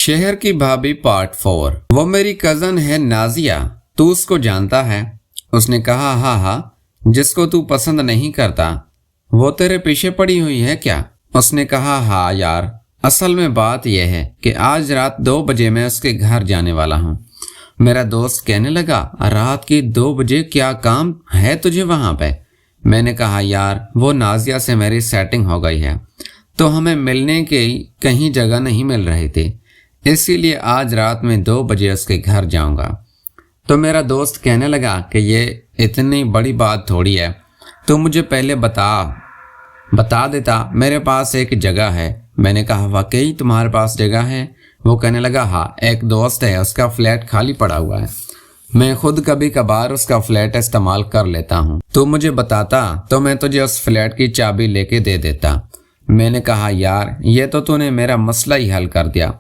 शहर की भाभी पार्ट 4। वो मेरी कजन है नाजिया, तू उसको जानता है? उसने कहा हाँ हाँ, जिसको तू पसंद नहीं करता वो तेरे पीछे पड़ी हुई है क्या? उसने कहा हाँ यार, असल में बात यह है कि आज रात 2 बजे मैं उसके घर जाने वाला हूँ। मेरा दोस्त कहने लगा रात की 2 बजे क्या काम है तुझे वहां पे? मैंने कहा यार वो नाजिया से मेरी सेटिंग हो गई है तो हमें मिलने की कहीं जगह नहीं मिल रही थी, इसीलिए आज रात में 2 बजे उसके घर जाऊंगा। तो मेरा दोस्त कहने लगा कि ये इतनी बड़ी बात थोड़ी है, तो मुझे पहले बता देता, मेरे पास एक जगह है। मैंने कहा वाकई तुम्हारे पास जगह है? वो कहने लगा हाँ, एक दोस्त है, उसका फ्लैट खाली पड़ा हुआ है, मैं खुद कभी कभार उसका फ्लैट इस्तेमाल कर लेता हूँ, तो मुझे बताता तो मैं तुझे उस फ्लैट की चाबी लेके दे देता। मैंने कहा यार ये तो तूने मेरा मसला ही हल कर दिया।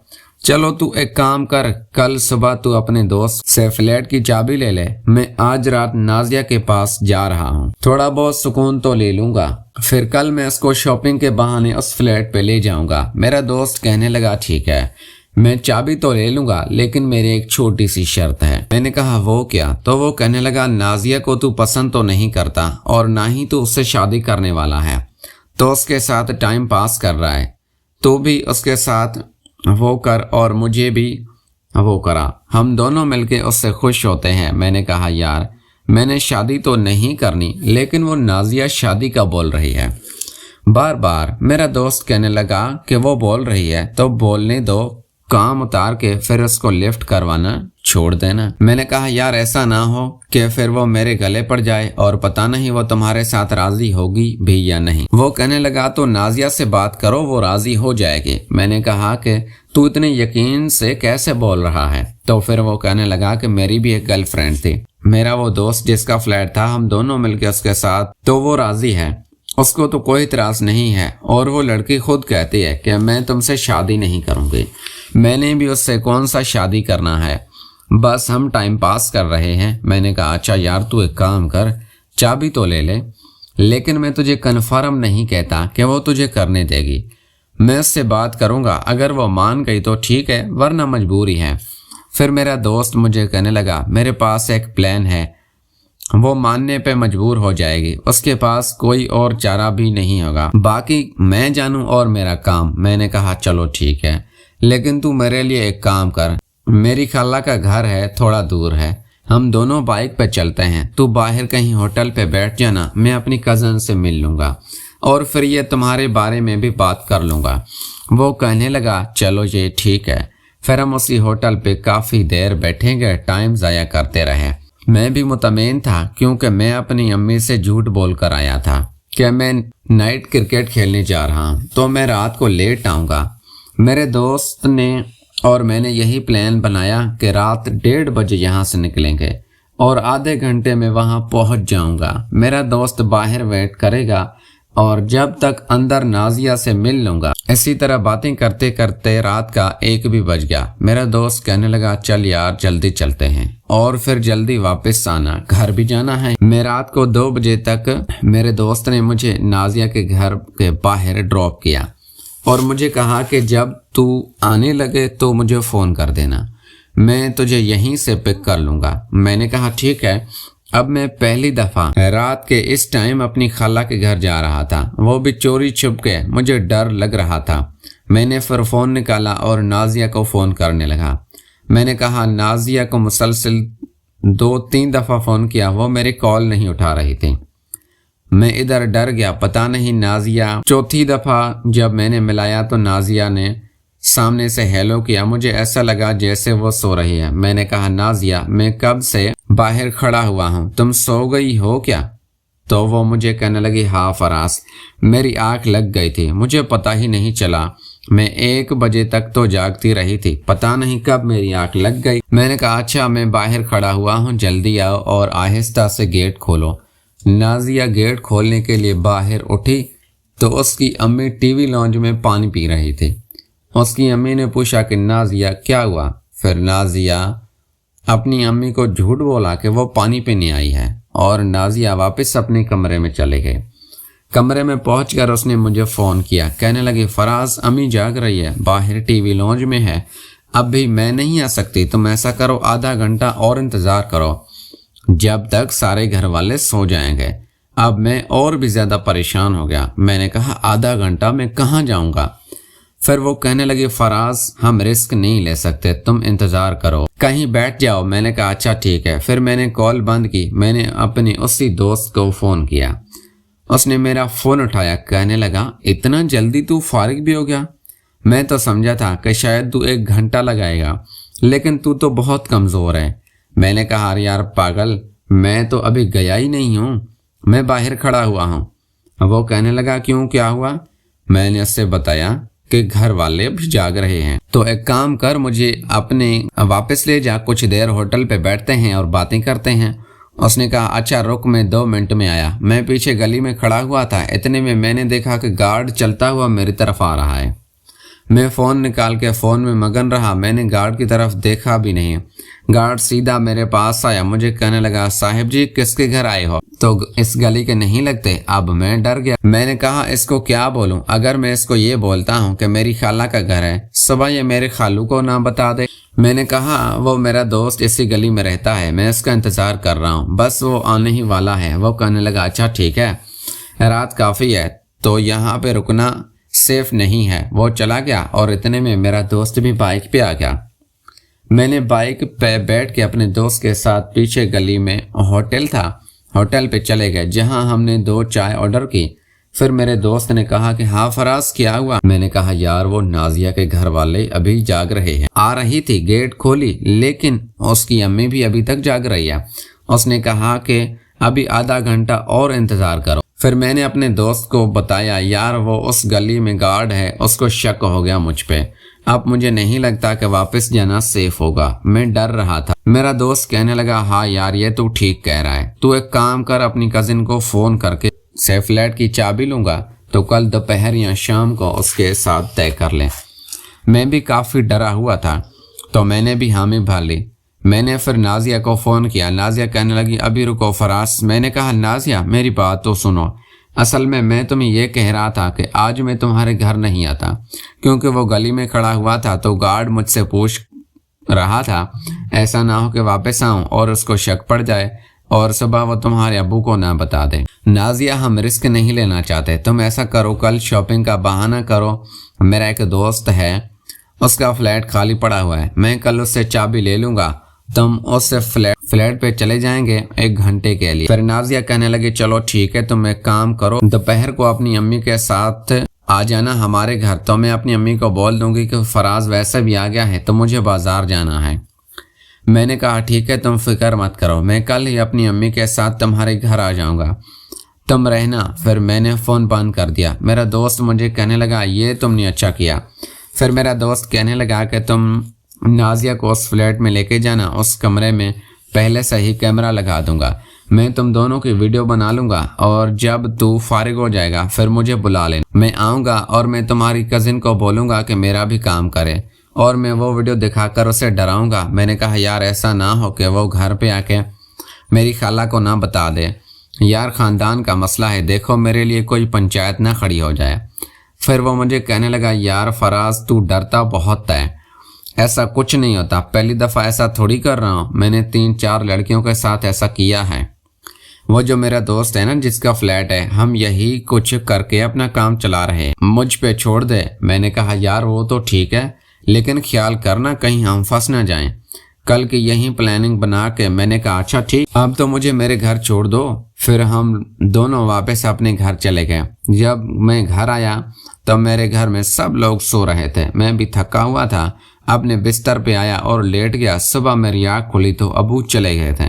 चलो तू एक काम कर, कल सुबह तू अपने दोस्त से फ्लैट की चाबी ले ले, मैं आज रात नाजिया के पास जा रहा हूँ, थोड़ा बहुत सुकून तो ले लूंगा, फिर कल मैं उसको शॉपिंग के बहाने उस फ्लैट पे ले जाऊंगा। मेरा दोस्त कहने लगा ठीक है, मैं चाबी तो ले लूंगा, लेकिन मेरी एक छोटी सी शर्त है। मैंने कहा वो क्या? तो वो कहने लगा नाजिया को तू पसंद तो नहीं करता और ना ही तू उससे शादी करने वाला है, तो उसके साथ टाइम पास कर रहा है, तू भी उसके साथ वो कर और मुझे भी वो करा, हम दोनों मिलके उससे खुश होते हैं। मैंने कहा यार मैंने शादी तो नहीं करनी, लेकिन वो नाजिया शादी का बोल रही है बार बार। मेरा दोस्त कहने लगा कि वो बोल रही है तो बोलने दो, काम उतार के फिर उसको लिफ्ट करवाना छोड़ देना। मैंने कहा यार ऐसा ना हो कि फिर वो मेरे गले पड़ जाए और पता नहीं वो तुम्हारे साथ राजी होगी भी या नहीं। वो कहने लगा तो नाजिया से बात करो, वो राजी हो जाएगी। मैंने कहा कि तू इतने यकीन से कैसे बोल रहा है? तो फिर वो कहने लगा कि मेरी भी एक गर्लफ्रेंड थी, मेरा वो दोस्त जिसका फ्लैट था, हम दोनों मिलकर उसके साथ, तो वो राजी है, उसको तो कोई इतराज नहीं है, और वो लड़की खुद कहती है कि मैं तुमसे शादी नहीं करूंगी। मैंने भी उससे कौन सा शादी करना है, बस हम टाइम पास कर रहे हैं। मैंने कहा अच्छा यार तू एक काम कर, चाबी तो ले ले, लेकिन मैं तुझे कन्फर्म नहीं कहता कि वो तुझे करने देगी, मैं उससे बात करूंगा, अगर वो मान गई तो ठीक है, वरना मजबूरी है। फिर मेरा दोस्त मुझे कहने लगा मेरे पास एक प्लान है, वो मानने पे मजबूर हो जाएगी, उसके पास कोई और चारा भी नहीं होगा, बाकी मैं जानूं और मेरा काम। मैंने कहा चलो ठीक है, लेकिन तू मेरे लिए एक काम कर, मेरी खाला का घर है थोड़ा दूर है, हम दोनों बाइक पे चलते हैं, तू बाहर कहीं होटल पे बैठ जाना, मैं अपनी कजन से मिल लूंगा और फिर ये तुम्हारे बारे में भी बात कर लूंगा। वो कहने लगा चलो ये ठीक है। फिर हम उसी होटल पे काफी देर बैठेंगे, टाइम जाया करते रहे। मैं भी मुतमईन था क्योंकि मैं अपनी अम्मी से झूठ बोल कर आया था कि मैं नाइट क्रिकेट खेलने जा रहा हूँ, तो मैं रात को लेट आऊँगा। मेरे दोस्त ने और मैंने यही प्लान बनाया कि रात 1:30 बजे यहाँ से निकलेंगे और आधे घंटे में वहाँ पहुँच जाऊँगा। मेरा दोस्त बाहर वेट करेगा और जब तक अंदर नाजिया से मिल लूँगा। इसी तरह बातें करते करते रात का 1 भी बज गया। मेरा दोस्त कहने लगा चल यार जल्दी चलते हैं और फिर जल्दी वापस आना, घर भी जाना है। मैं रात को 2 बजे तक मेरे दोस्त ने मुझे नाजिया के घर के बाहर ड्रॉप किया और मुझे कहा कि जब तू आने लगे तो मुझे फ़ोन कर देना, मैं तुझे यहीं से पिक कर लूँगा। मैंने कहा ठीक है। अब मैं पहली दफ़ा रात के इस टाइम अपनी खाला के घर जा रहा था, वो भी चोरी छुप के, मुझे डर लग रहा था। मैंने फिर फ़ोन निकाला और नाजिया को फ़ोन करने लगा। मैंने कहा नाजिया को मुसलसल 2-3 दफ़ा फ़ोन किया, वो मेरी कॉल नहीं उठा रही थी। मैं इधर डर गया, पता नहीं नाजिया। चौथी दफ़ा जब मैंने मिलाया तो नाजिया ने सामने से हेलो किया, मुझे ऐसा लगा जैसे वो सो रही है। मैंने कहा नाजिया मैं कब से बाहर खड़ा हुआ हूँ, तुम सो गई हो क्या? तो वो मुझे कहने लगी हाँ फराज, मेरी आँख लग गई थी, मुझे पता ही नहीं चला, मैं 1 बजे तक तो जागती रही थी, पता नहीं कब मेरी आँख लग गई। मैंने कहा अच्छा मैं बाहर खड़ा हुआ हूँ, जल्दी आओ और आहिस्ता से गेट खोलो। नाजिया गेट खोलने के लिए बाहर उठी तो उसकी अम्मी टीवी लॉन्ज में पानी पी रही थी। उसकी अम्मी ने पूछा कि नाजिया क्या हुआ? फिर नाजिया अपनी अम्मी को झूठ बोला कि वो पानी पीने आई है और नाजिया वापस अपने कमरे में चले गए। कमरे में पहुंचकर उसने मुझे फ़ोन किया, कहने लगी फराज अम्मी जाग रही है, बाहर टीवी लॉन्ज में है, اب بھی میں نہیں آ سکتی، تم ایسا کرو آدھا گھنٹہ اور انتظار کرو جب تک سارے گھر والے سو جائیں گے۔ اب میں اور بھی زیادہ پریشان ہو گیا۔ میں نے کہا آدھا گھنٹہ میں کہاں جاؤں گا؟ پھر وہ کہنے لگے فراز ہم رسک نہیں لے سکتے، تم انتظار کرو، کہیں بیٹھ جاؤ۔ میں نے کہا اچھا ٹھیک ہے۔ پھر میں نے کال بند کی۔ میں نے اپنی اسی دوست کو فون کیا، اس نے میرا فون اٹھایا، کہنے لگا اتنا جلدی تو فارغ بھی ہو گیا؟ میں تو سمجھا تھا کہ شاید تو 1 گھنٹہ لگائے گا، لیکن تو بہت کمزور ہے۔ میں نے کہا یار پاگل، میں تو ابھی گیا ہی نہیں ہوں، میں باہر کھڑا ہوا ہوں۔ وہ کہنے لگا کیوں، کیا ہوا؟ میں نے اس سے بتایا کہ گھر والے اب جاگ رہے ہیں، تو ایک کام کر، مجھے اپنے واپس لے جا، کچھ دیر ہوٹل پہ بیٹھتے ہیں اور باتیں کرتے ہیں۔ اس نے کہا اچھا رک، میں 2 منٹ میں آیا۔ میں پیچھے گلی میں کھڑا ہوا تھا، اتنے میں میں نے دیکھا کہ گارڈ چلتا ہوا میری طرف آ رہا ہے۔ میں فون نکال کے فون میں مگن رہا، میں نے گارڈ کی طرف دیکھا بھی نہیں۔ گارڈ سیدھا میرے پاس آیا، مجھے کہنے لگا صاحب جی کس کے گھر آئے ہو؟ تو اس گلی کے نہیں لگتے۔ اب میں ڈر گیا، میں نے کہا اس کو کیا بولوں؟ اگر میں اس کو یہ بولتا ہوں کہ میری خالہ کا گھر ہے، صبح یہ میرے خالو کو نہ بتا دے۔ میں نے کہا وہ میرا دوست اسی گلی میں رہتا ہے، میں اس کا انتظار کر رہا ہوں، بس وہ آنے ہی والا ہے۔ وہ کہنے لگا اچھا ٹھیک ہے، رات کافی ہے تو یہاں پہ رکنا سیف نہیں ہے۔ وہ چلا گیا اور اتنے میں میرا دوست بھی بائک پہ آ گیا۔ میں نے بائک پہ بیٹھ کے اپنے دوست کے ساتھ پیچھے گلی میں ہوٹل تھا، ہوٹل پہ چلے گئے جہاں ہم نے 2 چائے آرڈر کی۔ پھر میرے دوست نے کہا کہ ہاں فراز کیا ہوا؟ میں نے کہا یار وہ نازیہ کے گھر والے ابھی جاگ رہے ہیں، آ رہی تھی گیٹ کھولی لیکن اس کی امی بھی ابھی تک جاگ رہی ہے۔ اس نے کہا کہ ابھی آدھا گھنٹہ اور انتظار کرو۔ پھر میں نے اپنے دوست کو بتایا یار وہ اس گلی میں گارڈ ہے، اس کو شک ہو گیا مجھ پہ، اب مجھے نہیں لگتا کہ واپس جانا سیف ہوگا، میں ڈر رہا تھا۔ میرا دوست کہنے لگا ہاں یار یہ تو ٹھیک کہہ رہا ہے، تو ایک کام کر، اپنی کزن کو فون کر کے سے فلیٹ کی چابی لوں گا تو کل دوپہر یا شام کو اس کے ساتھ طے کر لیں۔ میں بھی کافی ڈرا ہوا تھا تو میں نے بھی حامی بھر لی۔ میں نے پھر نازیہ کو فون کیا، نازیہ کہنے لگی ابھی رکو فراز۔ میں نے کہا نازیہ میری بات تو سنو، اصل میں تمہیں یہ کہہ رہا تھا کہ آج میں تمہارے گھر نہیں آتا، کیونکہ وہ گلی میں کھڑا ہوا تھا تو گارڈ مجھ سے پوچھ رہا تھا، ایسا نہ ہو کہ واپس آؤں اور اس کو شک پڑ جائے اور صبح وہ تمہارے ابو کو نہ بتا دے۔ نازیہ ہم رسک نہیں لینا چاہتے، تم ایسا کرو کل شاپنگ کا بہانہ کرو، میرا ایک دوست ہے اس کا فلیٹ خالی پڑا ہوا ہے، میں کل اس سے چابی لے لوں گا، تم اس سے فلیٹ پہ چلے جائیں گے 1 گھنٹے کے لیے۔ پھر نازیہ کہنے لگی چلو ٹھیک ہے، تم ایک کام کرو دوپہر کو اپنی امی کے ساتھ آ جانا ہمارے گھر، تو میں اپنی امی کو بول دوں گی کہ فراز ویسے بھی آ گیا ہے تو مجھے بازار جانا ہے۔ میں نے کہا ٹھیک ہے تم فکر مت کرو، میں کل ہی اپنی امی کے ساتھ تمہارے گھر آ جاؤں گا، تم رہنا۔ پھر میں نے فون بند کر دیا۔ میرا دوست مجھے کہنے لگا یہ تم نے اچھا کیا۔ پھر میرا دوست کہنے لگا کہ تم نازیہ کو اس فلیٹ میں لے کے جانا، اس کمرے میں پہلے سے ہی کیمرہ لگا دوں گا، میں تم دونوں کی ویڈیو بنا لوں گا اور جب تو فارغ ہو جائے گا پھر مجھے بلا لینا، میں آؤں گا اور میں تمہاری کزن کو بولوں گا کہ میرا بھی کام کرے اور میں وہ ویڈیو دکھا کر اسے ڈراؤں گا۔ میں نے کہا یار ایسا نہ ہو کہ وہ گھر پہ آ کے میری خالہ کو نہ بتا دے، یار خاندان کا مسئلہ ہے، دیکھو میرے لیے کوئی پنچایت نہ کھڑی ہو جائے۔ پھر وہ مجھے کہنے لگا یار فراز تو ڈرتا بہت ہے، ایسا کچھ نہیں ہوتا، پہلی دفعہ ایسا تھوڑی کر رہا ہوں، میں نے 3-4 لڑکیوں کے ساتھ ایسا کیا ہے۔ وہ جو میرا دوست ہے نا جس کا فلیٹ ہے، ہم یہی کچھ کر کے اپنا کام چلا رہے ہیں، مجھ پہ چھوڑ دے۔ میں نے کہا یار وہ تو ٹھیک ہے لیکن خیال کرنا کہیں ہم پھنس نہ جائیں، کل کی یہی پلاننگ بنا کے۔ میں نے کہا اچھا ٹھیک، اب تو مجھے میرے گھر چھوڑ دو۔ پھر ہم دونوں واپس اپنے گھر چلے گئے۔ جب میں گھر آیا تو میرے گھر میں سب لوگ سو رہے تھے، میں بھی تھکا ہوا تھا، اپنے بستر پہ آیا اور لیٹ گیا۔ صبح میری آنکھ کھلی تو ابو چلے گئے تھے،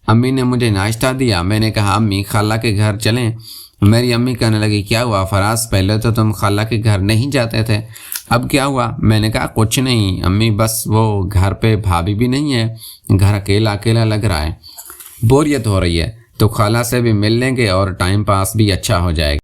امی نے مجھے ناشتہ دیا۔ میں نے کہا امی خالہ کے گھر چلیں۔ میری امی کہنے لگی کیا ہوا فراز، پہلے تو تم خالہ کے گھر نہیں جاتے تھے، اب کیا ہوا؟ میں نے کہا کچھ نہیں امی، بس وہ گھر پہ بھابھی بھی نہیں ہے، گھر اکیلا اکیلا لگ رہا ہے، بوریت ہو رہی ہے، تو خالہ سے بھی مل لیں گے اور ٹائم پاس بھی اچھا ہو جائے گا۔